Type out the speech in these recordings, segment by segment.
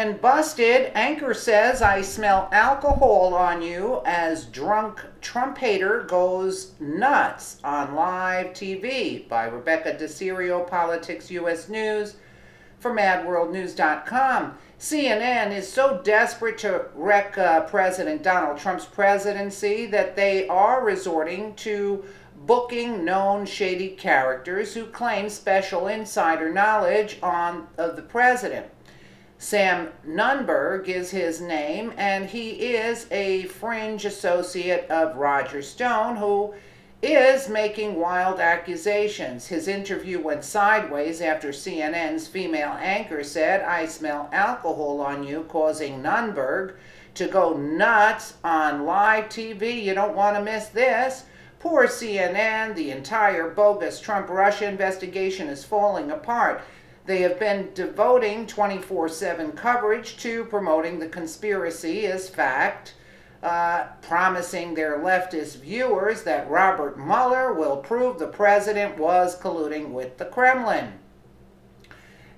And busted, anchor says I smell alcohol on you as drunk Trump hater goes nuts on live TV by Rebecca DeCirio, Politics US News for MadWorldNews.com. CNN is so desperate to wreck President Donald Trump's presidency that they are resorting to booking known shady characters who claim special insider knowledge of the president. Sam Nunberg is his name, and he is a fringe associate of Roger Stone, who is making wild accusations. His interview went sideways after CNN's female anchor said, I smell alcohol on you, causing Nunberg to go nuts on live TV. You don't want to miss this. Poor CNN, the entire bogus Trump-Russia investigation is falling apart. They have been devoting 24/7 coverage to promoting the conspiracy as fact, promising their leftist viewers that Robert Mueller will prove the president was colluding with the Kremlin.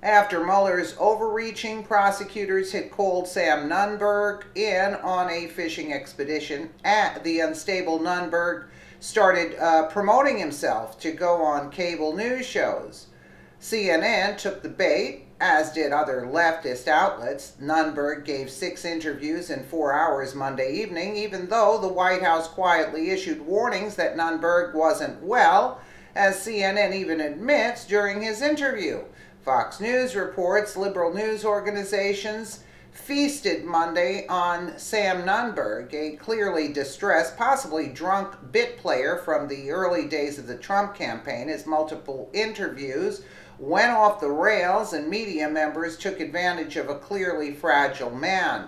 After Mueller's overreaching, prosecutors had called Sam Nunberg in on a fishing expedition. The unstable Nunberg started promoting himself to go on cable news shows. CNN took the bait, as did other leftist outlets. Nunberg gave 6 interviews in 4 hours Monday evening, even though the White House quietly issued warnings that Nunberg wasn't well, as CNN even admits during his interview. Fox News reports liberal news organizations feasted Monday on Sam Nunberg, a clearly distressed, possibly drunk bit player from the early days of the Trump campaign. His multiple interviews went off the rails and media members took advantage of a clearly fragile man.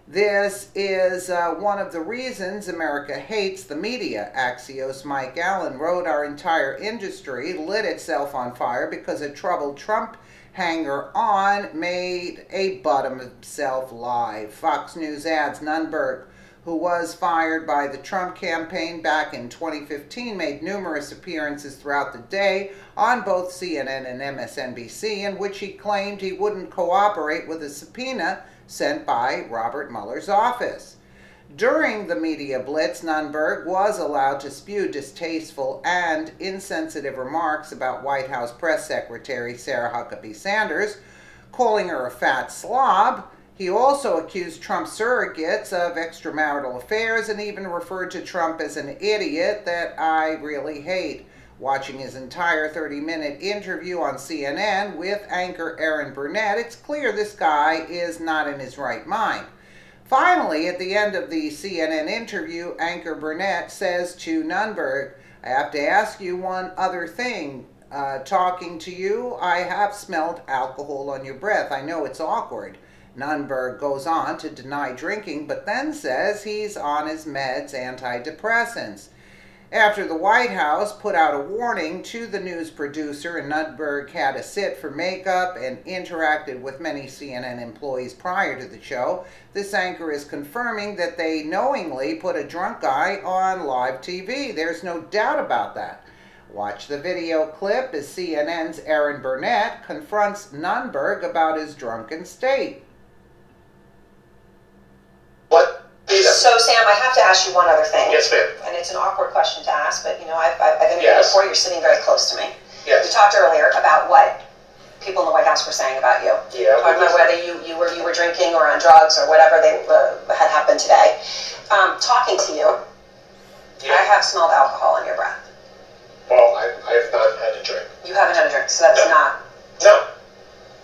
This is one of the reasons America hates the media. Axios' Mike Allen wrote, our entire industry lit itself on fire because a troubled Trump hanger-on made a butt of himself live. Fox News adds Nunberg, who was fired by the Trump campaign back in 2015, made numerous appearances throughout the day on both CNN and MSNBC, in which he claimed he wouldn't cooperate with a subpoena sent by Robert Mueller's office. During the media blitz, Nunberg was allowed to spew distasteful and insensitive remarks about White House Press Secretary Sarah Huckabee Sanders, calling her a fat slob. He also accused Trump surrogates of extramarital affairs and even referred to Trump as an idiot that I really hate. Watching his entire 30-minute interview on CNN with anchor Erin Burnett, it's clear this guy is not in his right mind. Finally, at the end of the CNN interview, anchor Burnett says to Nunberg, I have to ask you one other thing. Talking to you, I have smelled alcohol on your breath. I know it's awkward. Nunberg goes on to deny drinking, but then says he's on his meds, antidepressants. After the White House put out a warning to the news producer and Nunberg had a sit for makeup and interacted with many CNN employees prior to the show, this anchor is confirming that they knowingly put a drunk guy on live TV. There's no doubt about that. Watch the video clip as CNN's Erin Burnett confronts Nunberg about his drunken state. What? So, Sam, I have to ask you one other thing. Yes, ma'am. And it's an awkward question to ask, but, I've interviewed you before. You're sitting very close to me. Yes. We talked earlier about what people in the White House were saying about you. Yeah. Talking about whether you were drinking or on drugs or whatever they had happened today. Talking to you, Yeah. I have smelled alcohol in your breath. Well, I have not had a drink. You haven't had a drink, so that's No. not... No.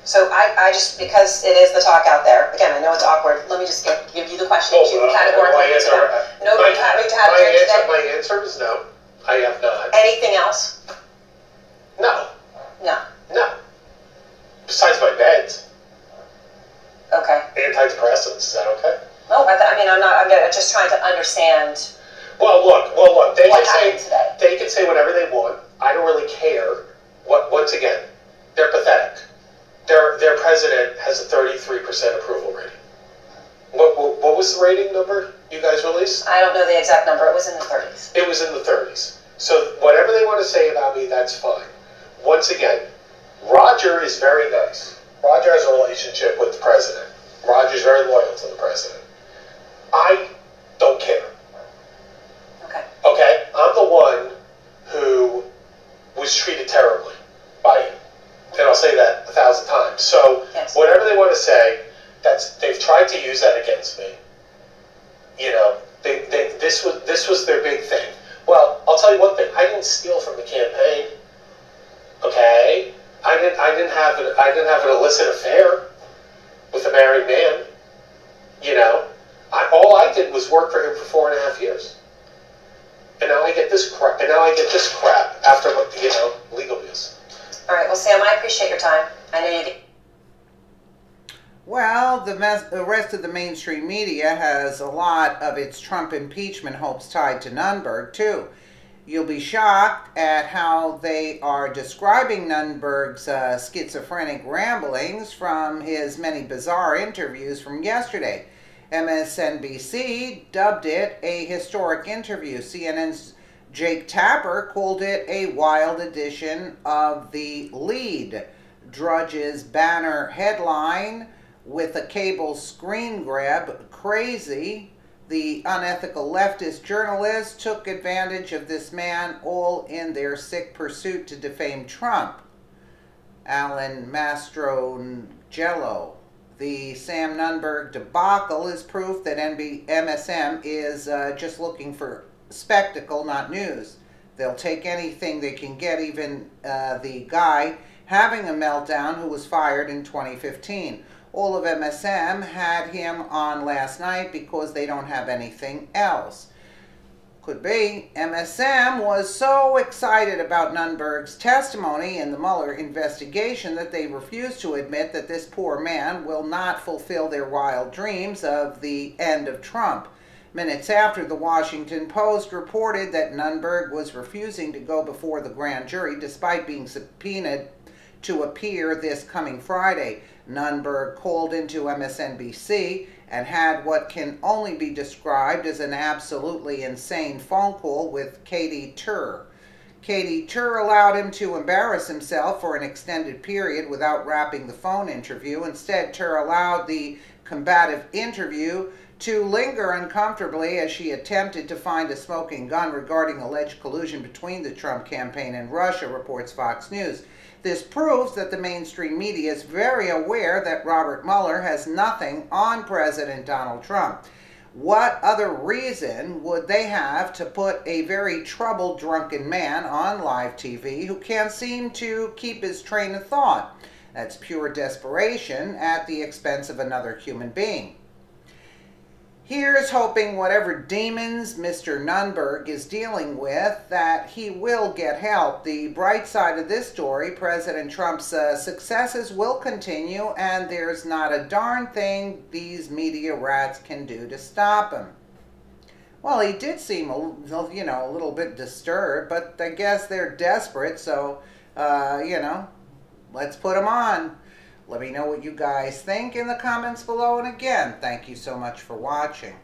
So I just, because it is the talk out there, again, I know it's awkward, let me just give you the question. You categorically answer that. No, you haven't had a drink today? My answer is no. I have not. Anything else? No. No. No. Besides my meds. Okay. Antidepressants. Is that okay? No, I'm just trying to understand Well, look. They what can happened say today. they can say whatever they want. I don't really care. Once again, they're pathetic. Their president has a 33% approval rating. What was the rating number you guys released? I don't know the exact number. It was in the 30s. It was in the 30s. So whatever they want to say about me, that's fine. Once again, Roger is very nice. Roger has a relationship with the president. to say they've tried to use that against me. You know, this was their big thing. Well, I'll tell you one thing. I didn't steal from the campaign. Okay, I didn't have an illicit affair with a married man. You know, all I did was work for him for 4.5 years. And now I get this crap. After legal abuse. All right. Well, Sam, I appreciate your time. I know you get. Well, the rest of the mainstream media has a lot of its Trump impeachment hopes tied to Nunberg, too. You'll be shocked at how they are describing Nunberg's schizophrenic ramblings from his many bizarre interviews from yesterday. MSNBC dubbed it a historic interview. CNN's Jake Tapper called it a wild edition of The Lead. Drudge's banner headline with a cable screen grab, crazy. The unethical leftist journalists took advantage of this man, all in their sick pursuit to defame Trump. Alan Mastroianni. The Sam Nunberg debacle is proof that MSM is just looking for spectacle, not news. They'll take anything they can get, even the guy having a meltdown who was fired in 2015. All of MSM had him on last night because they don't have anything else. Could be. MSM was so excited about Nunberg's testimony in the Mueller investigation that they refused to admit that this poor man will not fulfill their wild dreams of the end of Trump. Minutes after, the Washington Post reported that Nunberg was refusing to go before the grand jury despite being subpoenaed to appear this coming Friday. Nunberg called into MSNBC and had what can only be described as an absolutely insane phone call with Katy Tur. Katy Tur allowed him to embarrass himself for an extended period without wrapping the phone interview. Instead, Tur allowed the combative interview to linger uncomfortably as she attempted to find a smoking gun regarding alleged collusion between the Trump campaign and Russia, reports Fox News. This proves that the mainstream media is very aware that Robert Mueller has nothing on President Donald Trump. What other reason would they have to put a very troubled, drunken man on live TV who can't seem to keep his train of thought? That's pure desperation at the expense of another human being. Here's hoping whatever demons Mr. Nunberg is dealing with, that he will get help. The bright side of this story, President Trump's successes will continue, and there's not a darn thing these media rats can do to stop him. Well, he did seem, a little bit disturbed, but I guess they're desperate, so, let's put him on. Let me know what you guys think in the comments below. And again, thank you so much for watching.